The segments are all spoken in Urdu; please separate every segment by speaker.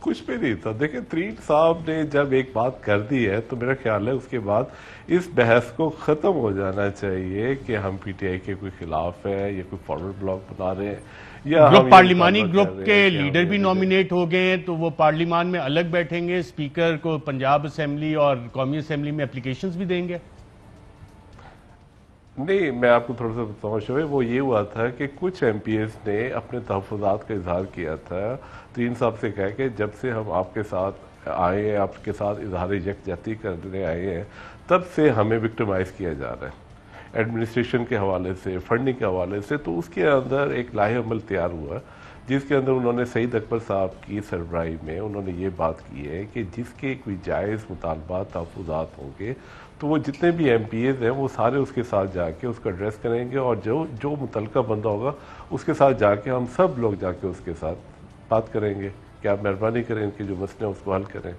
Speaker 1: کچھ بھی نہیں تھا. دیکھیں ترین صاحب نے جب ایک بات کر دی ہے تو میرا خیال ہے اس کے بعد اس بحث کو ختم ہو جانا چاہیے کہ ہم پی ٹی آئی کے کوئی خلاف ہے یا کوئی فارورڈ بلاک بنا رہے ہیں یا
Speaker 2: گروپ پارلیمانی گروپ کے لیڈر بھی نامینیٹ ہو گئے ہیں تو وہ پارلیمان میں الگ بیٹھیں گے, اسپیکر کو پنجاب اسمبلی اور قومی اسمبلی میں اپلیکیشنز بھی دیں گے.
Speaker 1: نہیں, میں آپ کو تھوڑا سا بتاؤں شعیب, وہ یہ ہوا تھا کہ کچھ ایم پی ایز نے اپنے تحفظات کا اظہار کیا تھا ترین صاحب سے کہا کہ جب سے ہم آپ کے ساتھ آئے ہیں, آپ کے ساتھ اظہار یکجہتی کرنے آئے ہیں, تب سے ہمیں وکٹمائز کیا جا رہا ہے ایڈمنسٹریشن کے حوالے سے, فنڈنگ کے حوالے سے. تو اس کے اندر ایک لاہ عمل تیار ہوا جس کے اندر انہوں نے سعید اکبر صاحب کی سربراہی میں انہوں نے یہ بات کی ہے کہ جس کے کوئی جائز مطالبات تحفظات ہوں گے تو وہ جتنے بھی ایم پی ایز ہیں وہ سارے اس کے ساتھ جا کے اس کو ایڈریس کریں گے, اور جو متعلقہ بندہ ہوگا اس کے ساتھ جا کے ہم سب لوگ جا کے اس کے ساتھ بات کریں گے کہ آپ مہربانی کریں ان کے جو مسئلے ہیں اس کو حل کریں.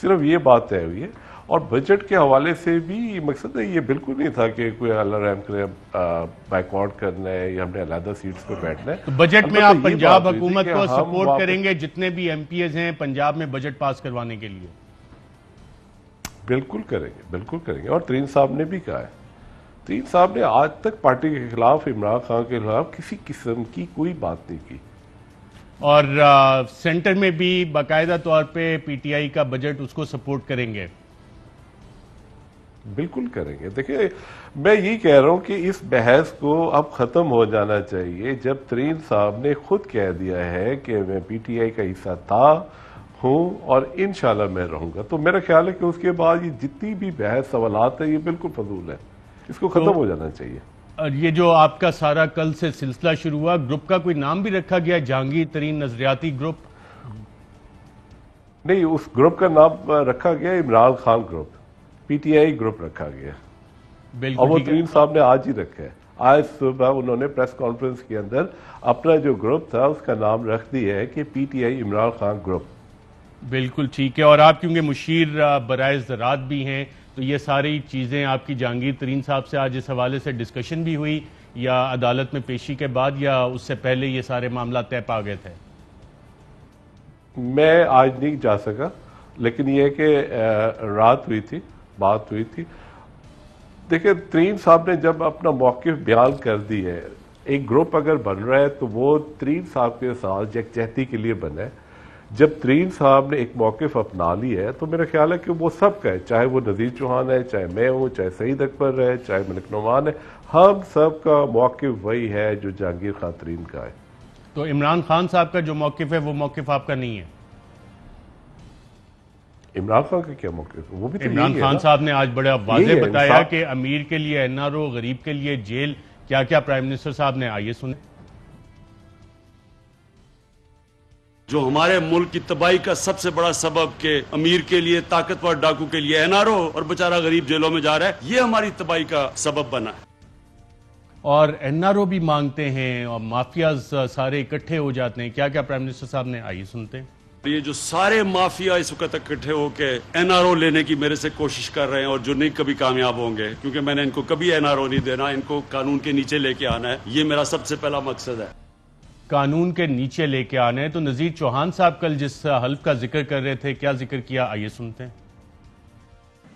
Speaker 1: صرف یہ بات طے ہوئی ہے. اور بجٹ کے حوالے سے بھی مقصد ہے یہ بالکل نہیں تھا کہ کوئی اللہ رحم کرے بیک آؤٹ کرنا ہے یا ہم نے علیحدہ سیٹس پہ بیٹھنا ہے.
Speaker 2: تو بجٹ میں آپ پنجاب حکومت کو سپورٹ کریں گے جتنے بھی ایم پی ایز ہیں پنجاب میں بجٹ پاس کروانے کے لیے؟
Speaker 1: بالکل کریں گے, بالکل کریں گے. اور ترین صاحب نے بھی کہا ہے, ترین صاحب نے آج تک پارٹی کے خلاف, عمران خان کے خلاف کسی قسم کی کوئی بات نہیں کی.
Speaker 2: اور سینٹر میں بھی باقاعدہ طور پہ پی ٹی آئی کا بجٹ اس کو سپورٹ کریں گے؟
Speaker 1: بالکل کریں گے. دیکھیں میں یہی کہہ رہا ہوں کہ اس بحث کو اب ختم ہو جانا چاہیے جب ترین صاحب نے خود کہہ دیا ہے کہ میں پی ٹی آئی کا حصہ تھا, ہوں اور انشاءاللہ میں رہوں گا. تو میرا خیال ہے کہ اس کے بعد یہ جتنی بھی بحث سوالات ہیں یہ بالکل فضول ہے, اس کو ختم ہو جانا چاہیے.
Speaker 2: اور یہ جو آپ کا سارا کل سے سلسلہ شروع ہوا, گروپ کا کوئی نام بھی رکھا گیا جہانگیر ترین نظریاتی گروپ؟
Speaker 1: نہیں, اس گروپ کا نام رکھا گیا Imran Khan group, P T I group رکھا گیا. اور وہ ترین صاحب نے آج ہی رکھا ہے. آج صبح انہوں نے پریس کانفرنس کے اندر اپنا جو گروپ تھا اس کا نام رکھ دیا ہے کہ P T I Imran Khan group.
Speaker 2: بالکل ٹھیک ہے. اور آپ کیونکہ مشیر برائے زراعت بھی ہیں تو یہ ساری چیزیں آپ کی جہانگیر ترین صاحب سے آج اس حوالے سے ڈسکشن بھی ہوئی یا عدالت میں پیشی کے بعد یا اس سے پہلے یہ سارے معاملات طے پا گئے تھے؟
Speaker 1: میں آج نہیں جا سکا, لیکن یہ کہ رات ہوئی تھی, بات ہوئی تھی. دیکھیں ترین صاحب نے جب اپنا موقف بیان کر دی ہے, ایک گروپ اگر بن رہا ہے تو وہ ترین صاحب کے ساتھ یکجہتی کے لیے بنا ہے. جب ترین صاحب نے ایک موقف اپنا لی ہے تو میرا خیال ہے کہ وہ سب کا ہے, چاہے وہ نذیر چوہان ہے, چاہے میں ہوں, چاہے سعید اکبر ہے, چاہے ملک نعمان ہے, ہم سب کا موقف وہی ہے جو جہانگیر خان ترین کا ہے.
Speaker 2: تو عمران خان صاحب کا جو موقف ہے وہ موقف آپ کا نہیں ہے؟
Speaker 1: عمران خان کا کیا موقف ہے؟ وہ بھی تو
Speaker 2: عمران خان صاحب نے آج بڑا واضح بتایا کہ امیر کے لیے این آر او, غریب کے لیے جیل, کیا کیا پرائم منسٹر صاحب نے. آئیے سنیں.
Speaker 3: جو ہمارے ملک کی تباہی کا سب سے بڑا سبب کہ امیر کے لیے, طاقتور ڈاکو کے لیے این آر او اور بیچارہ غریب جیلوں میں جا رہا ہے, یہ ہماری تباہی کا سبب بنا ہے.
Speaker 2: اور این آر او بھی مانگتے ہیں اور مافیاز سارے اکٹھے ہو جاتے ہیں, کیا کیا پرائم منسٹر صاحب نے. آئیے سنتے ہیں.
Speaker 3: یہ جو سارے مافیا اس وقت اکٹھے ہو کے این آر او لینے کی میرے سے کوشش کر رہے ہیں اور جو نہیں کبھی کامیاب ہوں گے, کیونکہ میں نے ان کو کبھی این آر او نہیں دینا, ان کو قانون کے نیچے لے کے آنا ہے, یہ میرا سب سے پہلا مقصد ہے.
Speaker 2: قانون کے نیچے لے کے آنے. تو نذیر چوہان صاحب کل جس حلف کا ذکر کر رہے تھے, کیا ذکر کیا, آئیے سنتے ہیں.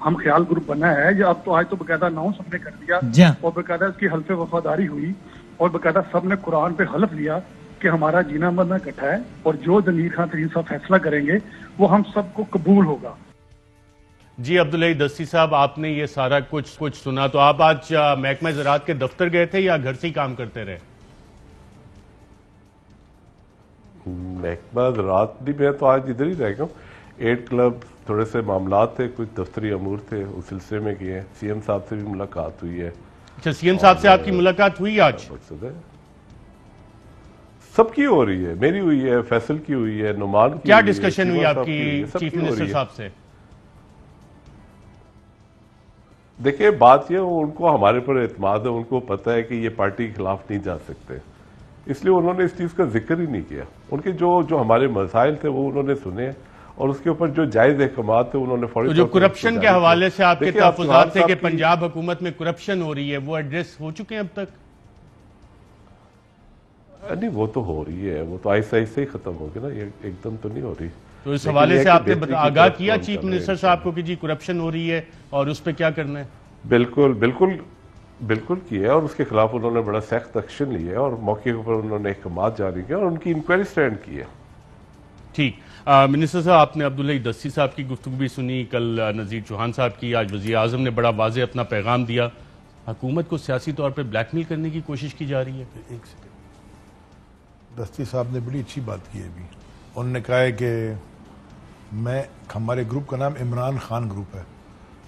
Speaker 4: ہم خیال گروپ بنا ہے, یہ اب تو آج تو باقاعدہ اناؤنس ہم نے کر دیا اور باقاعدہ اس کی حلف وفاداری ہوئی اور باقاعدہ سب نے قرآن پہ حلف لیا کہ ہمارا جینا مرنا اکٹھا ہے اور جو جہانگیر خان ترین صاحب فیصلہ کریں گے وہ ہم سب کو قبول ہوگا.
Speaker 2: جی عبداللہ دستی صاحب, آپ نے یہ سارا کچھ سنا, تو آپ آج محکمہ زراعت کے دفتر گئے تھے یا گھر سے ہی کام کرتے رہے؟
Speaker 1: محکمہ زراعت بھی میں تو آج ادھر ہی رہ گیا ہوں. 8 کلب تھوڑے سے معاملات تھے, کچھ دفتری امور تھے, اس سلسلے میں گئے ہیں. سی ایم صاحب سے بھی ملاقات ہوئی ہے.
Speaker 2: اچھا, سی ایم صاحب سے آپ کی ملاقات ہوئی آج؟
Speaker 1: سب کی ہو رہی ہے, میری ہوئی ہے, فیصل کی ہوئی ہے, نعمان کی.
Speaker 2: کیا ڈسکشن ہوئی آپ کی چیف منسٹر صاحب سے؟
Speaker 1: دیکھیں بات یہ, ان کو ہمارے پر اعتماد ہے, ان کو پتہ ہے کہ یہ پارٹی کے خلاف نہیں جا سکتے, اس لیے انہوں نے اس چیز کا ذکر ہی نہیں کیا. ان کے جو ہمارے مسائل تھے وہ انہوں نے سنے اور اس کے اوپر جو جائز احکامات تھے انہوں نے فوری.
Speaker 2: جو کرپشن کے حوالے سے آپ کے تحفظات تھے کہ پنجاب حکومت میں کرپشن ہو رہی ہے, وہ ایڈریس ہو چکے ہیں اب تک؟
Speaker 1: نہیں, وہ تو ہو رہی ہے, وہ تو آہستہ آہستہ ہی ختم ہوگی نا, یہ ایک دم تو نہیں ہو رہی.
Speaker 2: تو اس حوالے سے آپ نے آگاہ کیا چیف منسٹر صاحب کو کہ جی کرپشن ہو رہی ہے اور اس پہ کیا کرنا ہے؟
Speaker 1: بالکل بالکل بالکل کیا، اور اس کے خلاف انہوں نے بڑا سخت ایکشن لیا اور موقع پر انہوں نے احکامات جاری کیا اور ان کی انکوائری سٹینڈ کی ہے۔
Speaker 2: ٹھیک، منسٹر صاحب آپ نے عبداللہ دستی صاحب کی گفتگو بھی سنی، کل نذیر چوہان صاحب کی، آج وزیر اعظم نے بڑا واضح اپنا پیغام دیا، حکومت کو سیاسی طور پہ بلیک میل کرنے کی کوشش کی جا رہی ہے۔
Speaker 5: ایک سیکنڈ، دستی صاحب نے بڑی اچھی بات کی ہے ابھی، انہوں نے کہا ہے کہ ہمارے گروپ کا نام عمران خان گروپ ہے،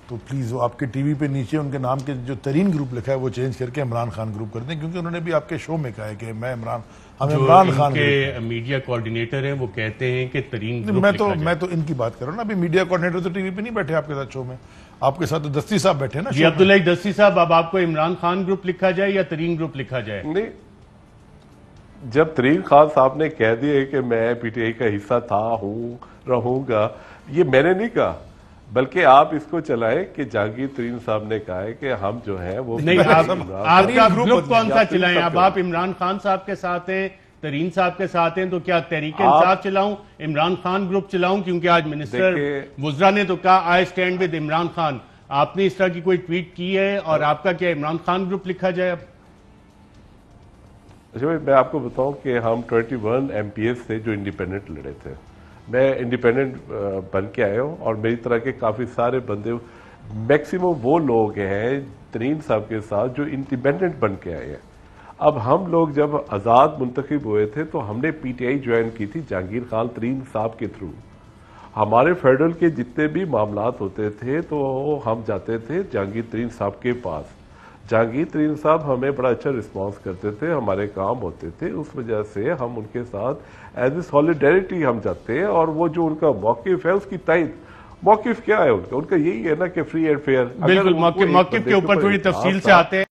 Speaker 5: تو پلیز وہ آپ کے ٹی وی پہ نیچے ان کے نام کے جو ترین گروپ لکھا ہے وہ چینج کر کے عمران خان گروپ کر دیں، کیونکہ انہوں نے بھی آپ کے شو میں کہا ہے کہ میں عمران خان
Speaker 2: کے میڈیا کوارڈینیٹر ہیں وہ کہتے ہیں کہ ترین گروپ
Speaker 5: میں تو ان کی بات کر رہا ہوں نا، ابھی میڈیا کوارڈینیٹر تو ٹی وی پہ نہیں بیٹھے آپ کے ساتھ شو میں، آپ کے ساتھ تو دستی صاحب بیٹھے نا۔
Speaker 2: جی عبداللہ دستی صاحب، اب آپ کو عمران خان گروپ لکھا جائے یا ترین گروپ لکھا جائے؟
Speaker 1: نہیں، جب ترین خان صاحب نے کہہ دیا کہ میں پی ٹی آئی کا حصہ تھا، ہوں، رہوں گا، یہ میں نے نہیں کہا، بلکہ آپ اس کو چلائیں کہ جہانگیر ترین صاحب نے کہا ہے کہ ہم جو ہیں وہ
Speaker 2: نہیں، آپ کا گروپ کون سا چلائیں؟ اب آپ عمران خان صاحب کے ساتھ ہیں، ترین صاحب کے ساتھ ہیں، تو کیا تحریک انصاف چلاؤں، عمران خان گروپ چلاؤں؟ کیونکہ آج منسٹر وزرا نے تو کہا I stand with Imran Khan, آپ نے اس طرح کی کوئی ٹویٹ کی ہے اور آپ کا کیا عمران خان گروپ لکھا جائے اب؟
Speaker 1: اچھا بھائی، میں آپ کو بتاؤں کہ ہم 21 ایم پی ایس تھے جو انڈیپینڈنٹ لڑے تھے، میں انڈیپینڈنٹ بن کے آیا ہوں، اور میری طرح کے کافی سارے بندے، میکسیمم وہ لوگ ہیں ترین صاحب کے ساتھ جو انڈیپینڈنٹ بن کے آئے ہیں۔ اب ہم لوگ جب آزاد منتخب ہوئے تھے تو ہم نے پی ٹی آئی جوائن کی تھی جہانگیر خان ترین صاحب کے تھرو، ہمارے فیڈرل کے جتنے بھی معاملات ہوتے تھے تو ہم جاتے تھے جہانگیر ترین صاحب کے پاس، جہانگیر ترین صاحب ہمیں بڑا اچھا رسپانس کرتے تھے، ہمارے کام ہوتے تھے، اس وجہ سے ہم ان کے ساتھ ایز اے سولیڈیرٹی ہم جاتے ہیں، اور وہ جو ان کا موقف ہے اس کی تائید، موقف کیا ہے ان کا یہی ہے نا کہ فری اینڈ فیئر۔
Speaker 2: بالکل، موقف کے اوپر تھوڑی تفصیل سے آتے ہیں۔